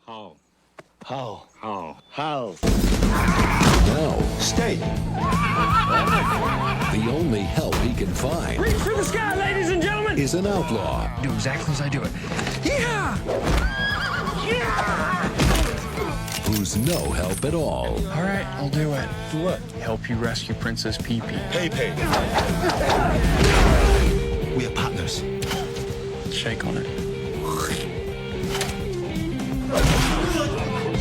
How? How? How? How? No. Stay. The only help he can find Reach for the sky, ladies and gentlemen! is an outlaw Do exactly as I do it. Yeah! Yeah! who's no help at all. All right, I'll do it. Do what? Help you rescue Princess Pee-Pee. Pay. We are partners. Shake on it.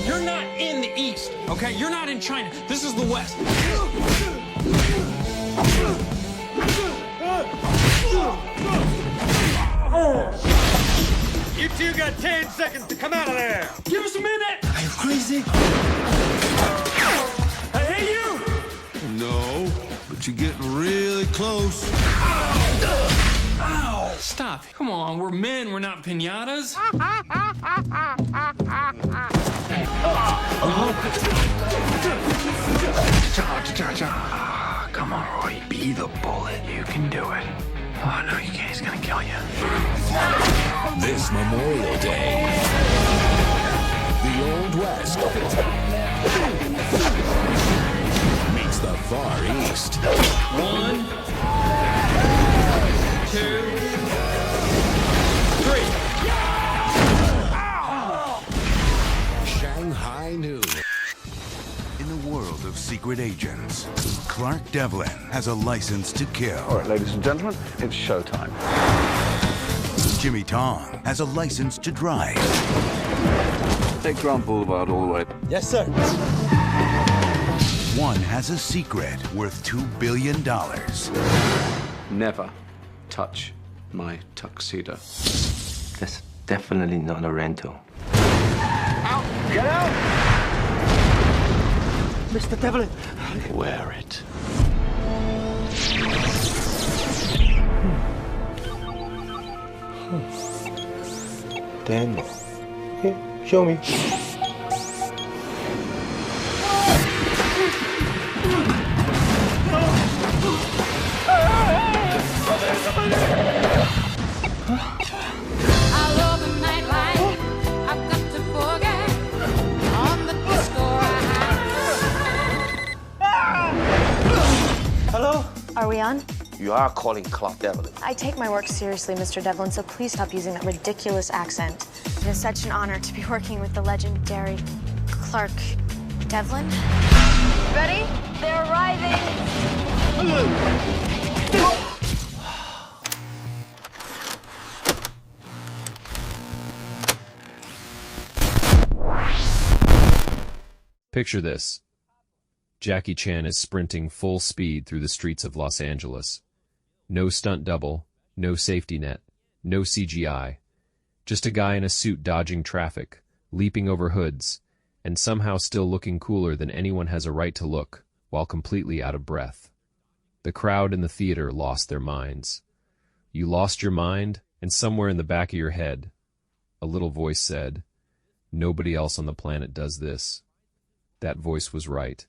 You're not in the East, okay? You're not in China. This is the West. You two got 10 seconds to come out of there. Give us a minute! Are you crazy? Hey, you! No, but you're getting really close. Ow! Stop. Come on, we're men, we're not piñatas. Come on, Roy. Be the bullet. You can do it. Oh, no, you can't. He's gonna kill you. This Memorial Day, the Old West meets the Far East. 1, 2, 3. Shanghai Noon. In the world of secret agents, Clark Devlin has a license to kill. All right, ladies and gentlemen, it's showtime. Jimmy Tong has a license to drive. Take Grand Boulevard all the way. Yes, sir. One has a secret worth $2 billion. Never touch my tuxedo. That's definitely not a rental. Get out! Mr. Devlin. Wear it. Daniel. Here, show me. I love the nightlife. I've got to forget on the disco Hello? Are we on? You are calling Clark Devlin. I take my work seriously, Mr. Devlin, so please stop using that ridiculous accent. It is such an honor to be working with the legendary Clark Devlin. Ready? They're arriving. Picture this. Jackie Chan is sprinting full speed through the streets of Los Angeles. No stunt double, no safety net, no CGI. Just a guy in a suit dodging traffic, leaping over hoods, and somehow still looking cooler than anyone has a right to look, while completely out of breath. The crowd in the theater lost their minds. You lost your mind, and somewhere in the back of your head, a little voice said, "Nobody else on the planet does this." That voice was right.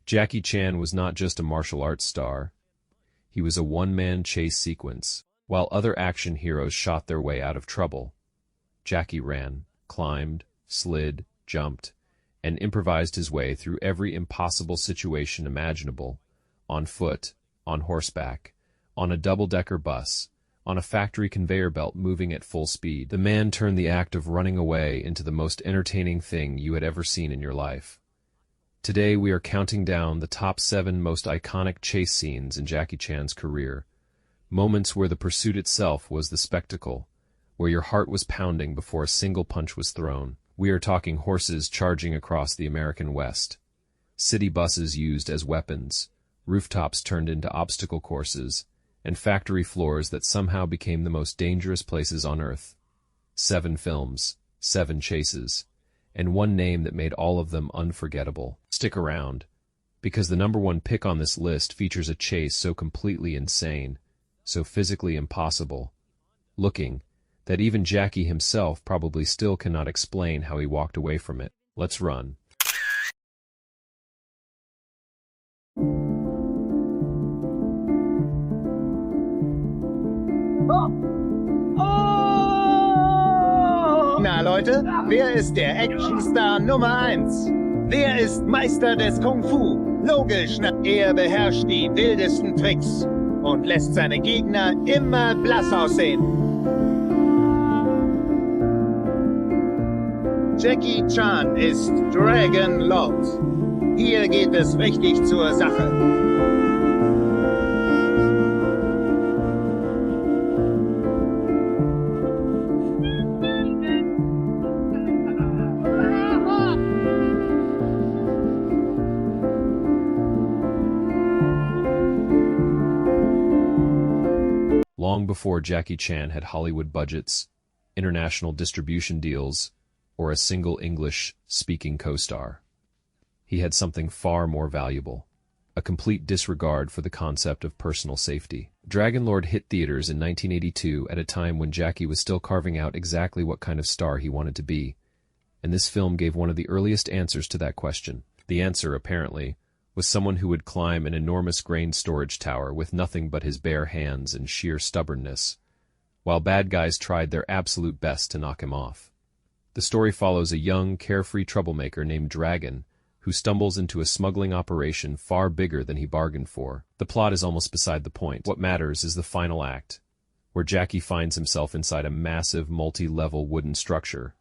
Jackie Chan was not just a martial arts star. He was a one-man chase sequence. While other action heroes shot their way out of trouble, Jackie ran, climbed, slid, jumped, and improvised his way through every impossible situation imaginable, on foot, on horseback, on a double-decker bus, on a factory conveyor belt moving at full speed. The man turned the act of running away into the most entertaining thing you had ever seen in your life. Today we are counting down the top 7 most iconic chase scenes in Jackie Chan's career. Moments where the pursuit itself was the spectacle, where your heart was pounding before a single punch was thrown. We are talking horses charging across the American West, city buses used as weapons, rooftops turned into obstacle courses, and factory floors that somehow became the most dangerous places on Earth. 7 films, 7 chases, and one name that made all of them unforgettable. Stick around, because the #1 pick on this list features a chase so completely insane, so physically impossible, looking, that even Jackie himself probably still cannot explain how he walked away from it. Let's run. Na Leute, wer ist der Actionstar Nummer 1? Wer ist Meister des Kung Fu? Logisch, er beherrscht die wildesten Tricks und lässt seine Gegner immer blass aussehen. Jackie Chan ist Dragon Lord. Hier geht es richtig zur Sache. Long before Jackie Chan had Hollywood budgets, international distribution deals, or a single English-speaking co-star, he had something far more valuable: a complete disregard for the concept of personal safety. Dragon Lord hit theaters in 1982 at a time when Jackie was still carving out exactly what kind of star he wanted to be, and this film gave one of the earliest answers to that question. The answer, apparently, was someone who would climb an enormous grain storage tower with nothing but his bare hands and sheer stubbornness, while bad guys tried their absolute best to knock him off. The story follows a young, carefree troublemaker named Dragon, who stumbles into a smuggling operation far bigger than he bargained for. The plot is almost beside the point. What matters is the final act, where Jackie finds himself inside a massive, multi-level wooden structure,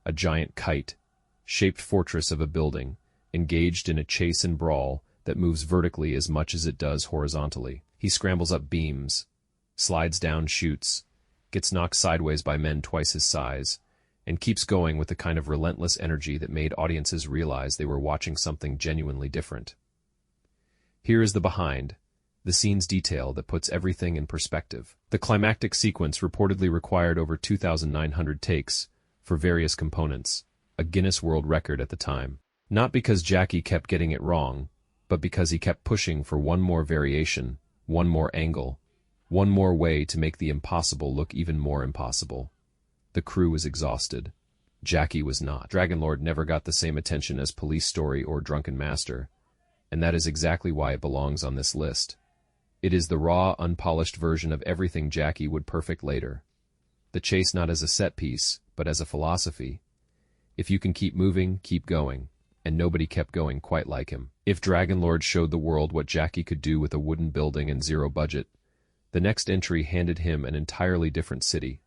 a giant kite-shaped fortress of a building, engaged in a chase and brawl that moves vertically as much as it does horizontally. He scrambles up beams, slides down chutes, gets knocked sideways by men twice his size, and keeps going with the kind of relentless energy that made audiences realize they were watching something genuinely different. Here is the behind, the scenes detail that puts everything in perspective. The climactic sequence reportedly required over 2,900 takes for various components, a Guinness World Record at the time. Not because Jackie kept getting it wrong, but because he kept pushing for one more variation, one more angle, one more way to make the impossible look even more impossible. The crew was exhausted. Jackie was not. Dragon Lord never got the same attention as Police Story or Drunken Master, and that is exactly why it belongs on this list. It is the raw, unpolished version of everything Jackie would perfect later. The chase not as a set piece, but as a philosophy. If you can keep moving, keep going. And nobody kept going quite like him. If Dragon Lord showed the world what Jackie could do with a wooden building and zero budget, the next entry handed him an entirely different city,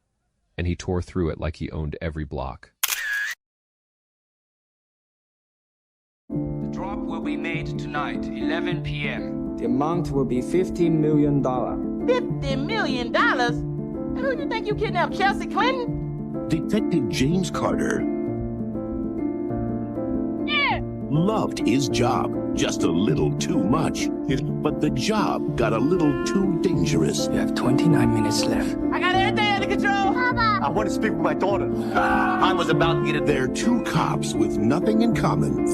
and he tore through it like he owned every block. The drop will be made tonight, 11 p.m. The amount will be $15 million. $50 million? And who do you think you kidnapped, Chelsea Clinton? Detective James Carter loved his job just a little too much. But the job got a little too dangerous. You have 29 minutes left. I got everything under control. Papa! I want to speak with my daughter. I was about to get it. They're two cops with nothing in common.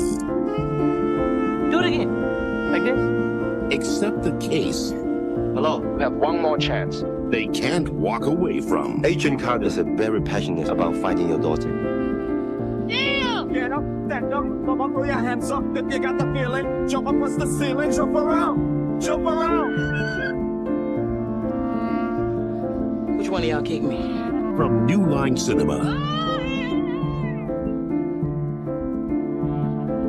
Do it again. Like this? Except the case. Hello, we have one more chance. They can't walk away from. Agent Carter is very passionate about finding your daughter. Get up, stand up, come on, throw your hands up if you got the feeling. Jump up against the ceiling, jump around, jump around. Which one of y'all kicked me? From New Line Cinema.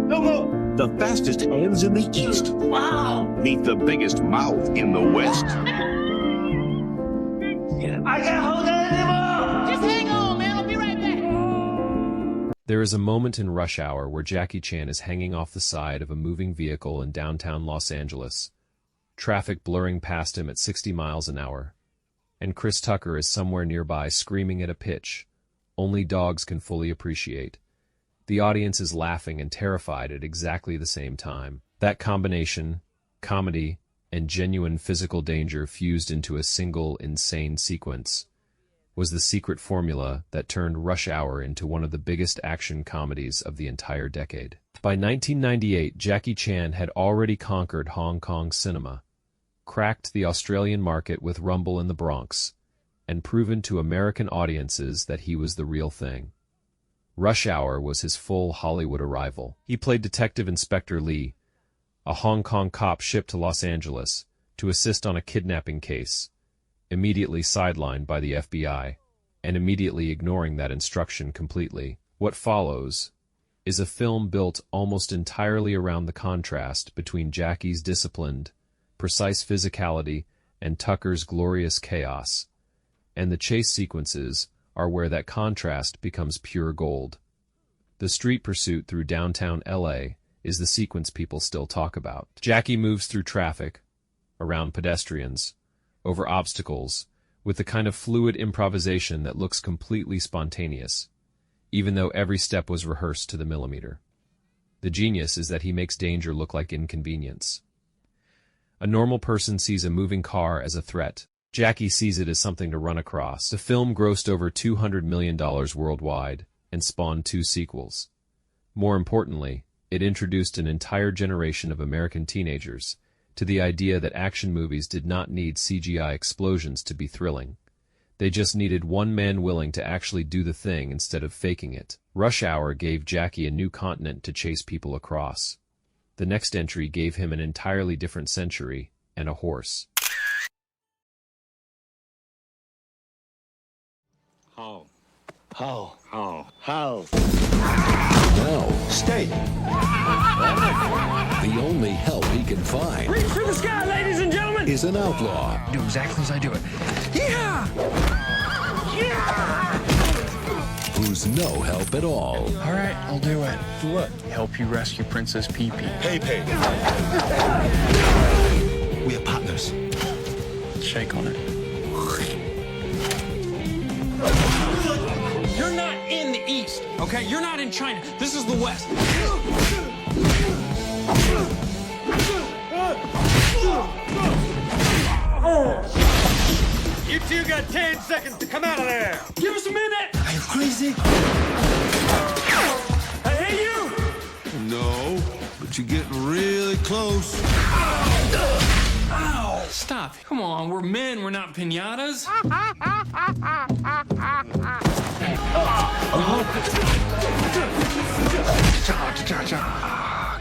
No more. The fastest hands in the East. Wow. Meet the biggest mouth in the West. I can't hold it anymore. Just hang on, man. I'll be right back. There is a moment in Rush Hour where Jackie Chan is hanging off the side of a moving vehicle in downtown Los Angeles, traffic blurring past him at 60 miles an hour, and Chris Tucker is somewhere nearby screaming at a pitch only dogs can fully appreciate. The audience is laughing and terrified at exactly the same time. That combination, comedy, and genuine physical danger fused into a single insane sequence, was the secret formula that turned Rush Hour into one of the biggest action comedies of the entire decade. By 1998, Jackie Chan had already conquered Hong Kong cinema, cracked the Australian market with Rumble in the Bronx, and proven to American audiences that he was the real thing. Rush Hour was his full Hollywood arrival. He played Detective Inspector Lee, a Hong Kong cop shipped to Los Angeles to assist on a kidnapping case, immediately sidelined by the FBI, and immediately ignoring that instruction completely. What follows is a film built almost entirely around the contrast between Jackie's disciplined, precise physicality and Tucker's glorious chaos, and the chase sequences are where that contrast becomes pure gold. The street pursuit through downtown LA is the sequence people still talk about. Jackie moves through traffic, around pedestrians, over obstacles, with the kind of fluid improvisation that looks completely spontaneous, even though every step was rehearsed to the millimeter. The genius is that he makes danger look like inconvenience. A normal person sees a moving car as a threat. Jackie sees it as something to run across. The film grossed over $200 million worldwide and spawned 2 sequels. More importantly, it introduced an entire generation of American teenagers to the idea that action movies did not need CGI explosions to be thrilling. They just needed one man willing to actually do the thing instead of faking it. Rush Hour gave Jackie a new continent to chase people across. The next entry gave him an entirely different century and a horse. How? How? How? How? Now, Stay. the only help he can find Reach for the sky, ladies and gentlemen! is an outlaw Do exactly as I do it. Yeah! who's no help at all. All right, I'll do it. What? Help you rescue Princess Pee-Pee. Pay. We are partners. Shake on it. You're not in the East, okay? You're not in China. This is the West. You two got 10 seconds to come out of there. Give us a minute. Are you crazy? Hey, you! No, but you're getting really close. Ow! Stop. Come on, we're men. We're not pinatas.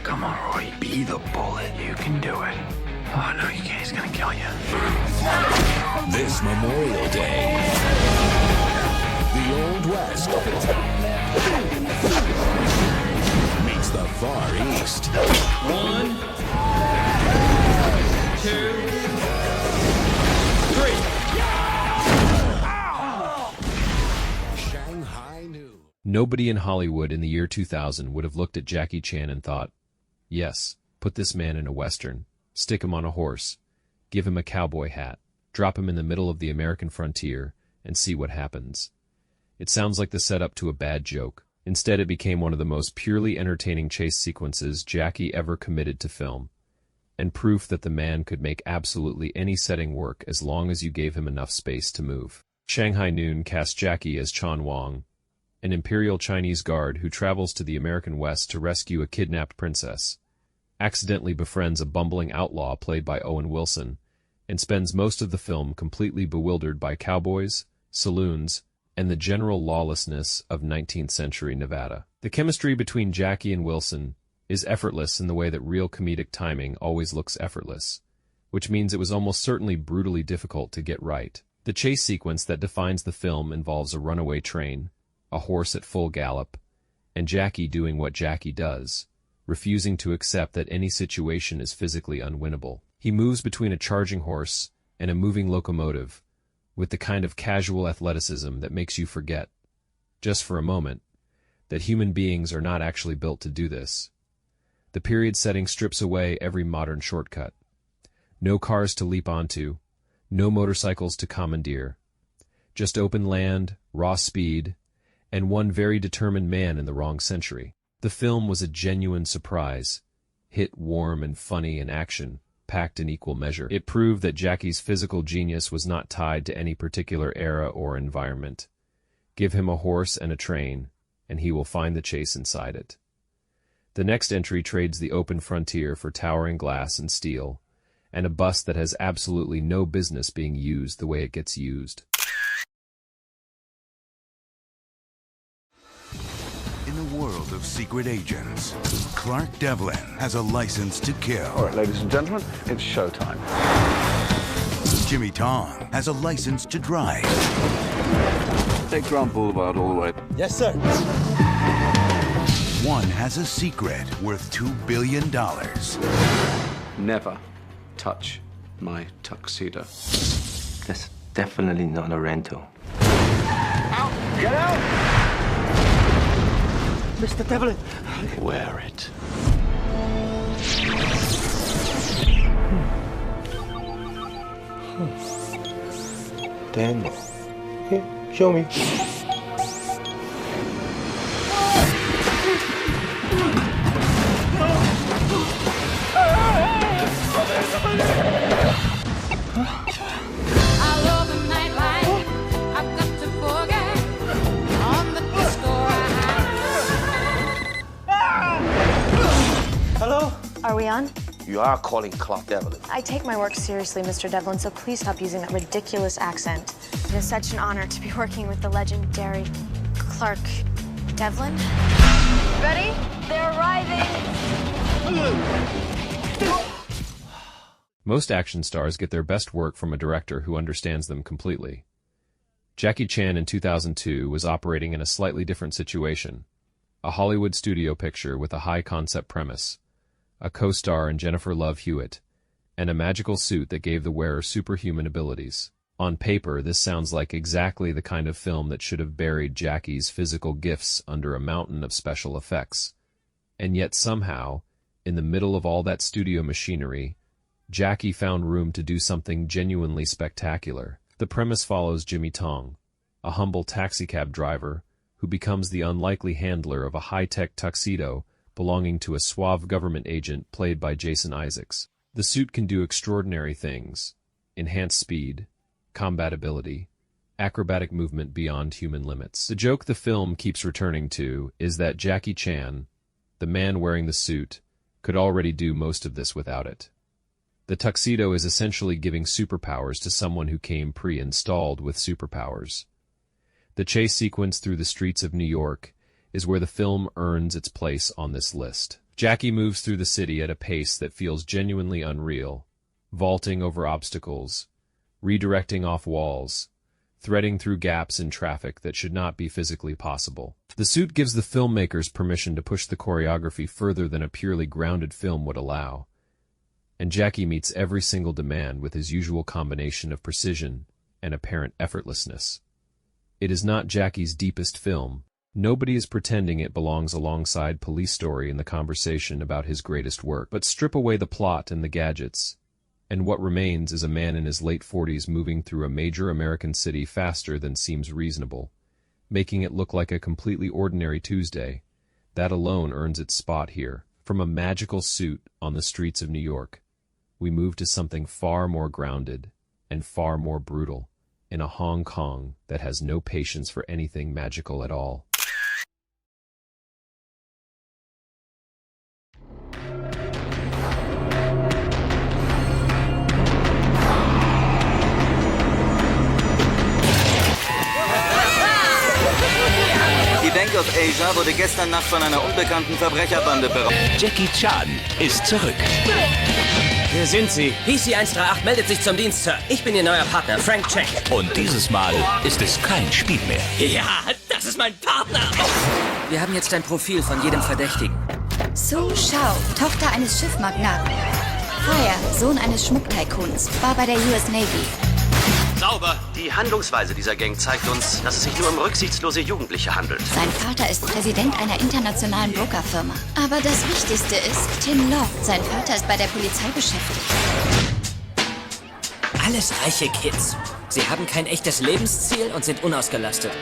Come on, Roy. Be the bullet. You can do it. Oh, no, you can't. He's gonna kill you. This Memorial Day, the Old West meets the Far East. 1, 2, 3. Shanghai Noon. Nobody in Hollywood in the year 2000 would have looked at Jackie Chan and thought, yes, put this man in a Western, stick him on a horse, give him a cowboy hat, drop him in the middle of the American frontier, and see what happens. It sounds like the setup to a bad joke. Instead, it became one of the most purely entertaining chase sequences Jackie ever committed to film, and proof that the man could make absolutely any setting work as long as you gave him enough space to move. Shanghai Noon cast Jackie as Chan Wang, an imperial Chinese guard who travels to the American West to rescue a kidnapped princess, accidentally befriends a bumbling outlaw played by Owen Wilson, and spends most of the film completely bewildered by cowboys, saloons, and the general lawlessness of 19th century Nevada. The chemistry between Jackie and Wilson is effortless in the way that real comedic timing always looks effortless, which means it was almost certainly brutally difficult to get right. The chase sequence that defines the film involves a runaway train, a horse at full gallop, and Jackie doing what Jackie does, refusing to accept that any situation is physically unwinnable. He moves between a charging horse and a moving locomotive with the kind of casual athleticism that makes you forget, just for a moment, that human beings are not actually built to do this. The period setting strips away every modern shortcut. No cars to leap onto, no motorcycles to commandeer. Just open land, raw speed, and one very determined man in the wrong century. The film was a genuine surprise, hit warm and funny and action, packed in equal measure. It proved that Jackie's physical genius was not tied to any particular era or environment. Give him a horse and a train, and he will find the chase inside it. The next entry trades the open frontier for towering glass and steel, and a bus that has absolutely no business being used the way it gets used. In the world of secret agents, Clark Devlin has a license to kill. All right, ladies and gentlemen, it's showtime. Jimmy Tong has a license to drive. Take Trump Boulevard all the way. Yes, sir. One has a secret worth $2 billion. Never touch my tuxedo. That's definitely not a rental. Get out! Mr. Devlin! Wear it. Daniel. Here, show me. I love the nightlife. I've got to boogie on the disco Hello? Are we on? You are calling Clark Devlin. I take my work seriously, Mr. Devlin, so please stop using that ridiculous accent. It is such an honor to be working with the legendary Clark Devlin. Ready? They're arriving! Most action stars get their best work from a director who understands them completely. Jackie Chan in 2002 was operating in a slightly different situation. A Hollywood studio picture with a high-concept premise, a co-star in Jennifer Love Hewitt, and a magical suit that gave the wearer superhuman abilities. On paper, this sounds like exactly the kind of film that should have buried Jackie's physical gifts under a mountain of special effects. And yet somehow, in the middle of all that studio machinery, Jackie found room to do something genuinely spectacular. The premise follows Jimmy Tong, a humble taxicab driver who becomes the unlikely handler of a high-tech tuxedo belonging to a suave government agent played by Jason Isaacs. The suit can do extraordinary things: enhance speed, combat ability, acrobatic movement beyond human limits. The joke the film keeps returning to is that Jackie Chan, the man wearing the suit, could already do most of this without it. The tuxedo is essentially giving superpowers to someone who came pre-installed with superpowers. The chase sequence through the streets of New York is where the film earns its place on this list. Jackie moves through the city at a pace that feels genuinely unreal, vaulting over obstacles, redirecting off walls, threading through gaps in traffic that should not be physically possible. The suit gives the filmmakers permission to push the choreography further than a purely grounded film would allow. And Jackie meets every single demand with his usual combination of precision and apparent effortlessness. It is not Jackie's deepest film. Nobody is pretending it belongs alongside Police Story in the conversation about his greatest work. But strip away the plot and the gadgets, and what remains is a man in his late 40s moving through a major American city faster than seems reasonable, making it look like a completely ordinary Tuesday. That alone earns its spot here. From a magical suit on the streets of New York, we move to something far more grounded and far more brutal in a Hong Kong that has no patience for anything magical at all. Die Bank of Asia wurde gestern Nacht von einer unbekannten Verbrecherbande beraubt. Jackie Chan ist zurück. Wer sind Sie? PC 138 meldet sich zum Dienst, Sir. Ich bin Ihr neuer Partner, Frank Cheng. Und dieses Mal ist es kein Spiel mehr. Ja, das ist mein Partner. Wir haben jetzt ein Profil von jedem Verdächtigen. Su Shao, Tochter eines Schiffmagnaten. Fire, Sohn eines Schmucktycoons, war bei der US Navy. Sauber! Die Handlungsweise dieser Gang zeigt uns, dass es sich nur um rücksichtslose Jugendliche handelt. Sein Vater ist Präsident einer internationalen Brokerfirma. Aber das Wichtigste ist Tim Law. Sein Vater ist bei der Polizei beschäftigt. Alles reiche Kids. Sie haben kein echtes Lebensziel und sind unausgelastet.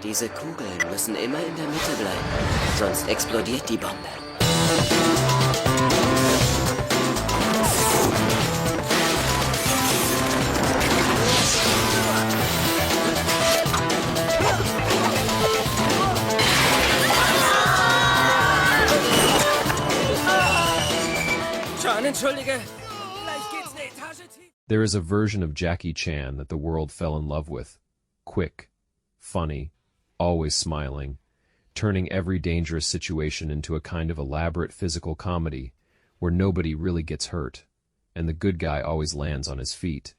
Diese Kugeln müssen immer in der Mitte bleiben, sonst explodiert die Bombe. John, entschuldige. Gleich geht's eine Etage tiefer. There is a version of Jackie Chan that the world fell in love with. Quick, funny, always smiling, turning every dangerous situation into a kind of elaborate physical comedy where nobody really gets hurt, and the good guy always lands on his feet.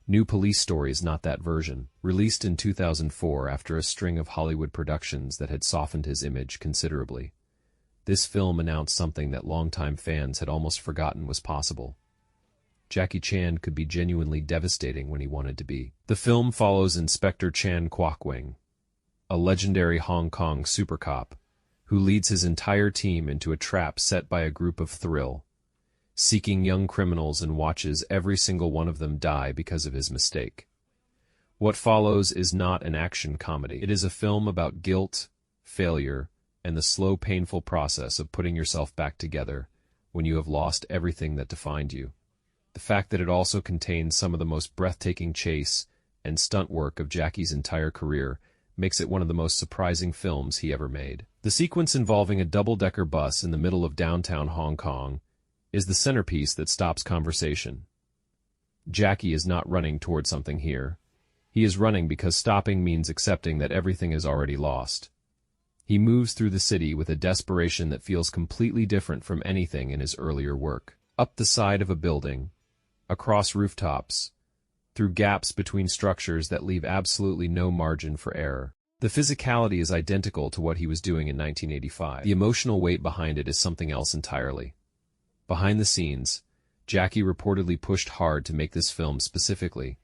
New Police Story is not that version. Released in 2004 after a string of Hollywood productions that had softened his image considerably. This film announced something that longtime fans had almost forgotten was possible. Jackie Chan could be genuinely devastating when he wanted to be. The film follows Inspector Chan Kwok-wing, a legendary Hong Kong super cop, who leads his entire team into a trap set by a group of thrill-seeking young criminals and watches every single one of them die because of his mistake. What follows is not an action comedy. It is a film about guilt, failure, and the slow, painful process of putting yourself back together when you have lost everything that defined you. The fact that it also contains some of the most breathtaking chase and stunt work of Jackie's entire career makes it one of the most surprising films he ever made. The sequence involving a double-decker bus in the middle of downtown Hong Kong is the centerpiece that stops conversation. Jackie is not running toward something here. He is running because stopping means accepting that everything is already lost. He moves through the city with a desperation that feels completely different from anything in his earlier work. Up the side of a building, across rooftops, through gaps between structures that leave absolutely no margin for error. The physicality is identical to what he was doing in 1985. The emotional weight behind it is something else entirely. Behind the scenes, Jackie reportedly pushed hard to make this film specifically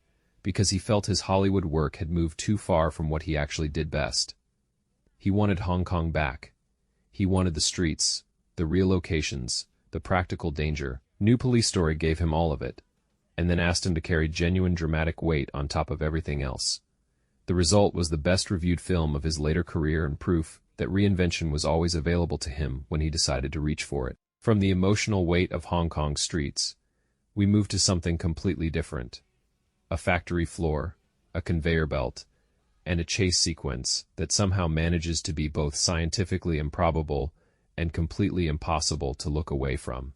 because he felt his Hollywood work had moved too far from what he actually did best. He wanted Hong Kong back. He wanted the streets, the real locations, the practical danger. New Police Story gave him all of it, and then asked him to carry genuine dramatic weight on top of everything else. The result was the best-reviewed film of his later career and proof that reinvention was always available to him when he decided to reach for it. From the emotional weight of Hong Kong streets, we move to something completely different. A factory floor, a conveyor belt, and a chase sequence that somehow manages to be both scientifically improbable and completely impossible to look away from.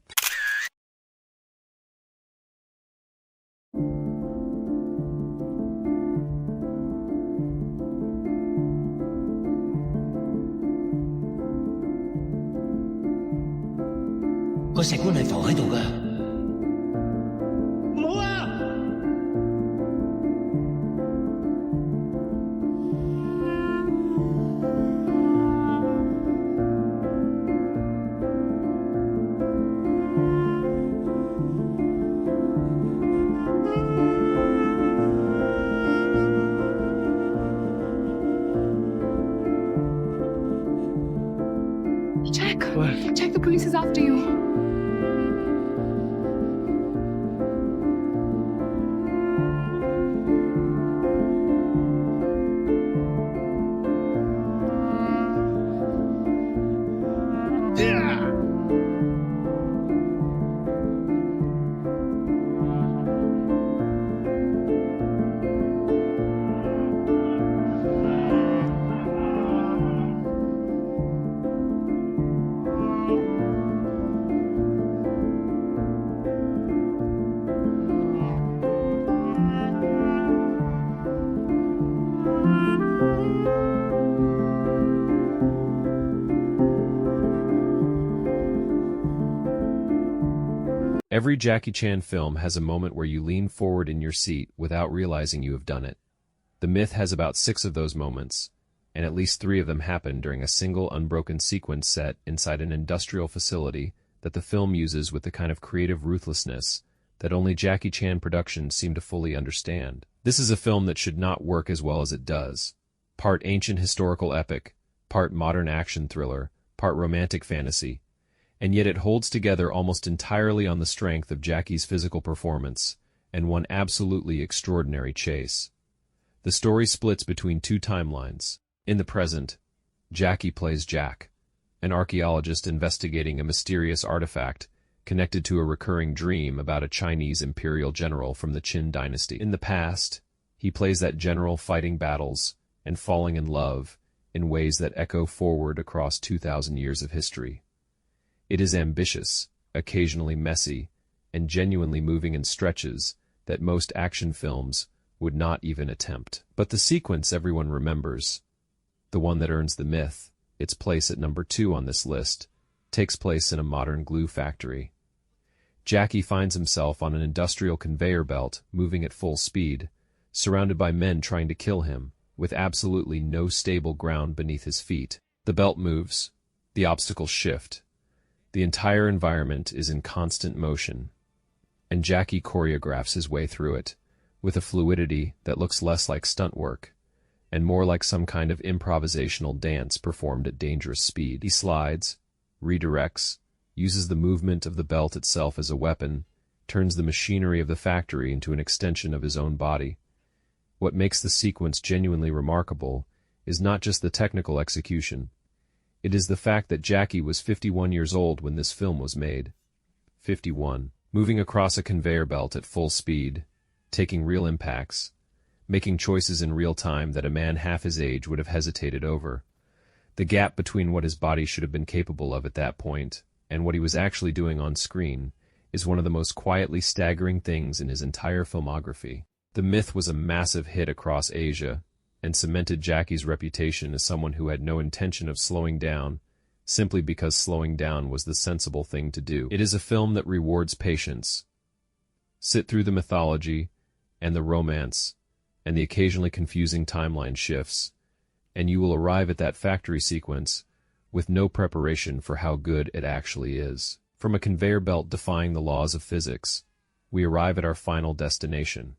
個石棺係浮喺度㗎。冇啊！Jack! Jack, the police is after you. Every Jackie Chan film has a moment where you lean forward in your seat without realizing you have done it. The Myth has about 6 of those moments, and at least 3 of them happen during a single unbroken sequence set inside an industrial facility that the film uses with the kind of creative ruthlessness that only Jackie Chan productions seem to fully understand. This is a film that should not work as well as it does. Part ancient historical epic, part modern action thriller, part romantic fantasy, and yet it holds together almost entirely on the strength of Jackie's physical performance and one absolutely extraordinary chase. The story splits between 2 timelines. In the present, Jackie plays Jack, an archaeologist investigating a mysterious artifact connected to a recurring dream about a Chinese imperial general from the Qin dynasty. In the past, he plays that general fighting battles and falling in love in ways that echo forward across 2,000 years of history. It is ambitious, occasionally messy, and genuinely moving in stretches that most action films would not even attempt. But the sequence everyone remembers, the one that earns the myth its place at number 2 on this list, takes place in a modern glue factory. Jackie finds himself on an industrial conveyor belt, moving at full speed, surrounded by men trying to kill him, with absolutely no stable ground beneath his feet. The belt moves, the obstacles shift, the entire environment is in constant motion, and Jackie choreographs his way through it, with a fluidity that looks less like stunt work, and more like some kind of improvisational dance performed at dangerous speed. He slides, redirects, uses the movement of the belt itself as a weapon, turns the machinery of the factory into an extension of his own body. What makes the sequence genuinely remarkable is not just the technical execution. It is the fact that Jackie was 51 years old when this film was made. 51. Moving across a conveyor belt at full speed, taking real impacts, making choices in real time that a man half his age would have hesitated over. The gap between what his body should have been capable of at that point and what he was actually doing on screen is one of the most quietly staggering things in his entire filmography. The myth was a massive hit across Asia and cemented Jackie's reputation as someone who had no intention of slowing down, simply because slowing down was the sensible thing to do. It is a film that rewards patience. Sit through the mythology and the romance and the occasionally confusing timeline shifts, and you will arrive at that factory sequence with no preparation for how good it actually is. From a conveyor belt defying the laws of physics, we arrive at our final destination.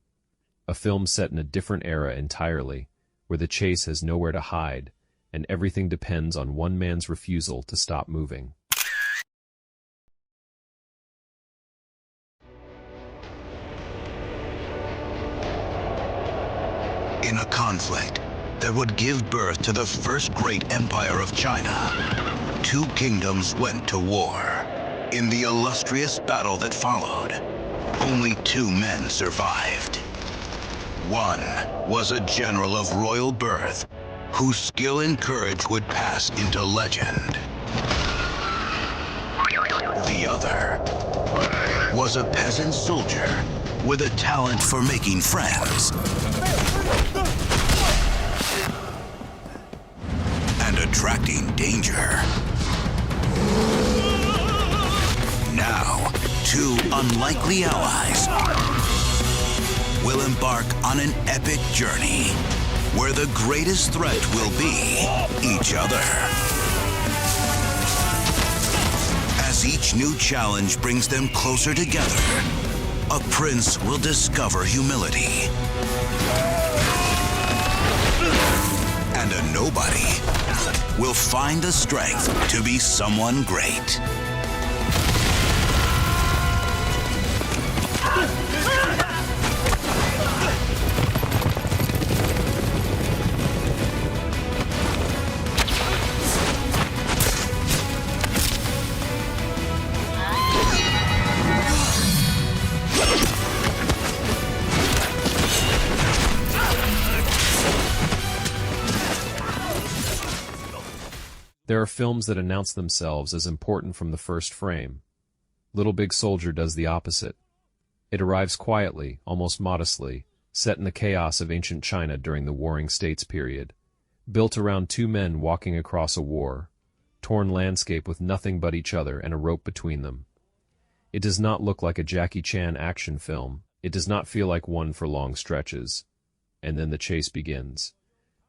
A film set in a different era entirely, where the chase has nowhere to hide, and everything depends on one man's refusal to stop moving. In a conflict that would give birth to the first great empire of China, two kingdoms went to war. In the illustrious battle that followed, only 2 men survived. One was a general of royal birth, whose skill and courage would pass into legend. The other was a peasant soldier with a talent for making friends and attracting danger. Now, 2 unlikely allies will embark on an epic journey where the greatest threat will be each other. As each new challenge brings them closer together, a prince will discover humility. And a nobody will find the strength to be someone great. There are films that announce themselves as important from the first frame. Little Big Soldier does the opposite. It arrives quietly, almost modestly, set in the chaos of ancient China during the Warring States period, built around 2 men walking across a war-torn landscape with nothing but each other and a rope between them. It does not look like a Jackie Chan action film. It does not feel like one for long stretches. And then the chase begins.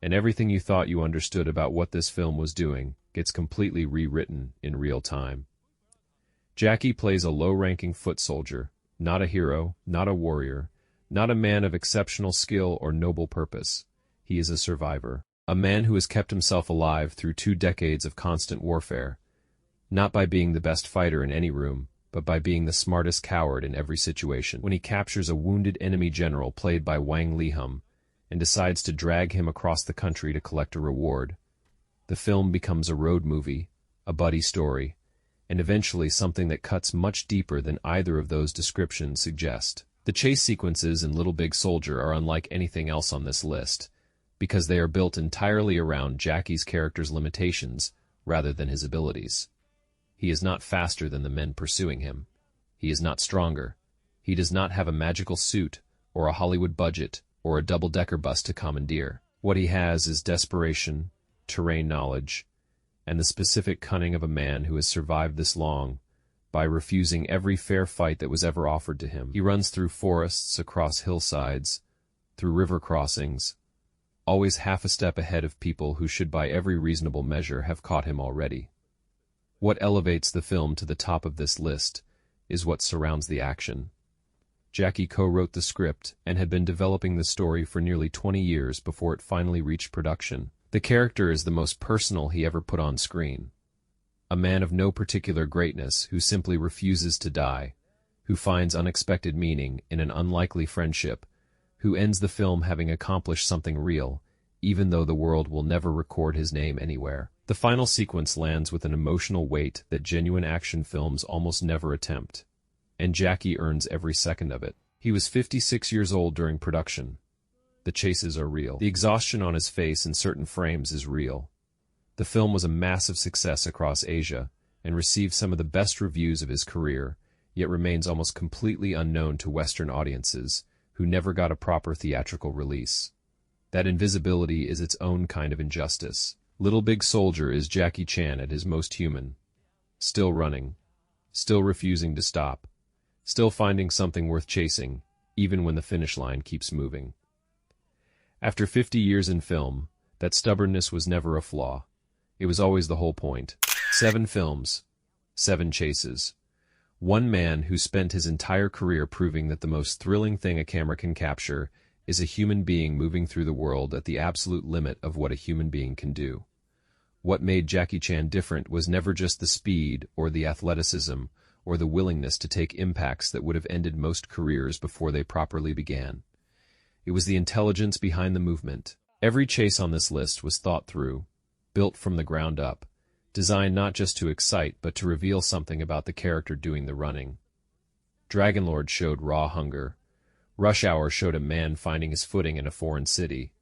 And everything you thought you understood about what this film was doing gets completely rewritten in real time. Jackie plays a low-ranking foot soldier, not a hero, not a warrior, not a man of exceptional skill or noble purpose. He is a survivor, a man who has kept himself alive through 2 decades of constant warfare, not by being the best fighter in any room, but by being the smartest coward in every situation. When he captures a wounded enemy general played by Wang Lihum and decides to drag him across the country to collect a reward, the film becomes a road movie, a buddy story, and eventually something that cuts much deeper than either of those descriptions suggest. The chase sequences in Little Big Soldier are unlike anything else on this list, because they are built entirely around Jackie's character's limitations rather than his abilities. He is not faster than the men pursuing him. He is not stronger. He does not have a magical suit or a Hollywood budget, or a double-decker bus to commandeer. What he has is desperation, terrain knowledge, and the specific cunning of a man who has survived this long by refusing every fair fight that was ever offered to him. He runs through forests, across hillsides, through river crossings, always half a step ahead of people who should by every reasonable measure have caught him already. What elevates the film to the top of this list is what surrounds the action. Jackie co-wrote the script and had been developing the story for nearly 20 years before it finally reached production. The character is the most personal he ever put on screen. A man of no particular greatness who simply refuses to die, who finds unexpected meaning in an unlikely friendship, who ends the film having accomplished something real, even though the world will never record his name anywhere. The final sequence lands with an emotional weight that genuine action films almost never attempt, and Jackie earns every second of it. He was 56 years old during production. The chases are real. The exhaustion on his face in certain frames is real. The film was a massive success across Asia and received some of the best reviews of his career, yet remains almost completely unknown to Western audiences, who never got a proper theatrical release. That invisibility is its own kind of injustice. Little Big Soldier is Jackie Chan at his most human. Still running. Still refusing to stop. Still finding something worth chasing, even when the finish line keeps moving. After 50 years in film, that stubbornness was never a flaw. It was always the whole point. 7 films. 7 chases. One man who spent his entire career proving that the most thrilling thing a camera can capture is a human being moving through the world at the absolute limit of what a human being can do. What made Jackie Chan different was never just the speed or the athleticism or the willingness to take impacts that would have ended most careers before they properly began. It was the intelligence behind the movement. Every chase on this list was thought through, built from the ground up, designed not just to excite but to reveal something about the character doing the running. Dragonlord showed raw hunger. Rush Hour showed a man finding his footing in a foreign city.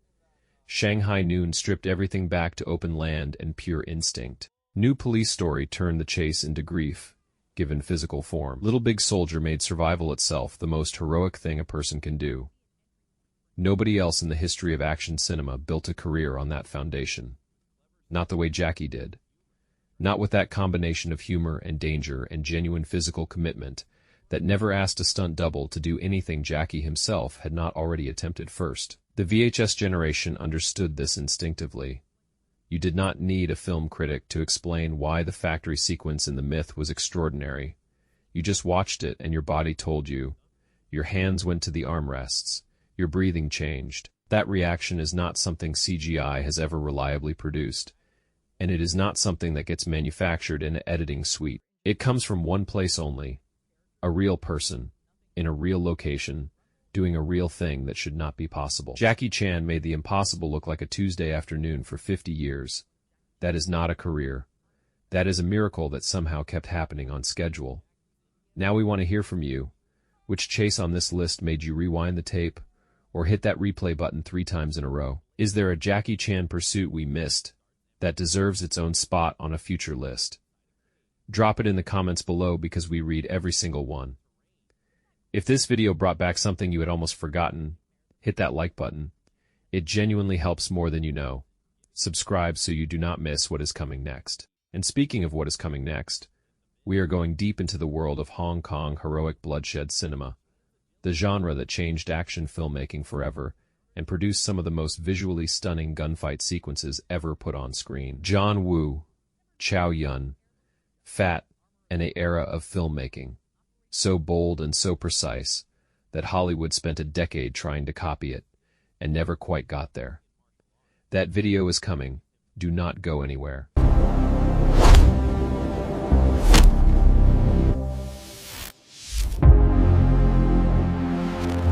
Shanghai Noon stripped everything back to open land and pure instinct. New Police Story turned the chase into grief, given physical form. Little Big Soldier made survival itself the most heroic thing a person can do. Nobody else in the history of action cinema built a career on that foundation. Not the way Jackie did. Not with that combination of humor and danger and genuine physical commitment that never asked a stunt double to do anything Jackie himself had not already attempted first. The VHS generation understood this instinctively. You did not need a film critic to explain why the factory sequence in The Myth was extraordinary. You just watched it and your body told you. Your hands went to the armrests. Your breathing changed. That reaction is not something CGI has ever reliably produced, and it is not something that gets manufactured in an editing suite. It comes from one place only, a real person, in a real location, doing a real thing that should not be possible. Jackie Chan made the impossible look like a Tuesday afternoon for 50 years. That is not a career. That is a miracle that somehow kept happening on schedule. Now we want to hear from you. Which chase on this list made you rewind the tape, or hit that replay button 3 times in a row? Is there a Jackie Chan pursuit we missed that deserves its own spot on a future list? Drop it in the comments below because we read every single one. If this video brought back something you had almost forgotten, hit that like button. It genuinely helps more than you know. Subscribe so you do not miss what is coming next. And speaking of what is coming next, we are going deep into the world of Hong Kong heroic bloodshed cinema, the genre that changed action filmmaking forever and produced some of the most visually stunning gunfight sequences ever put on screen. John Woo, Chow Yun, Fat, and an era of filmmaking, so bold and so precise that Hollywood spent a decade trying to copy it and never quite got there. That video is coming. Do not go anywhere.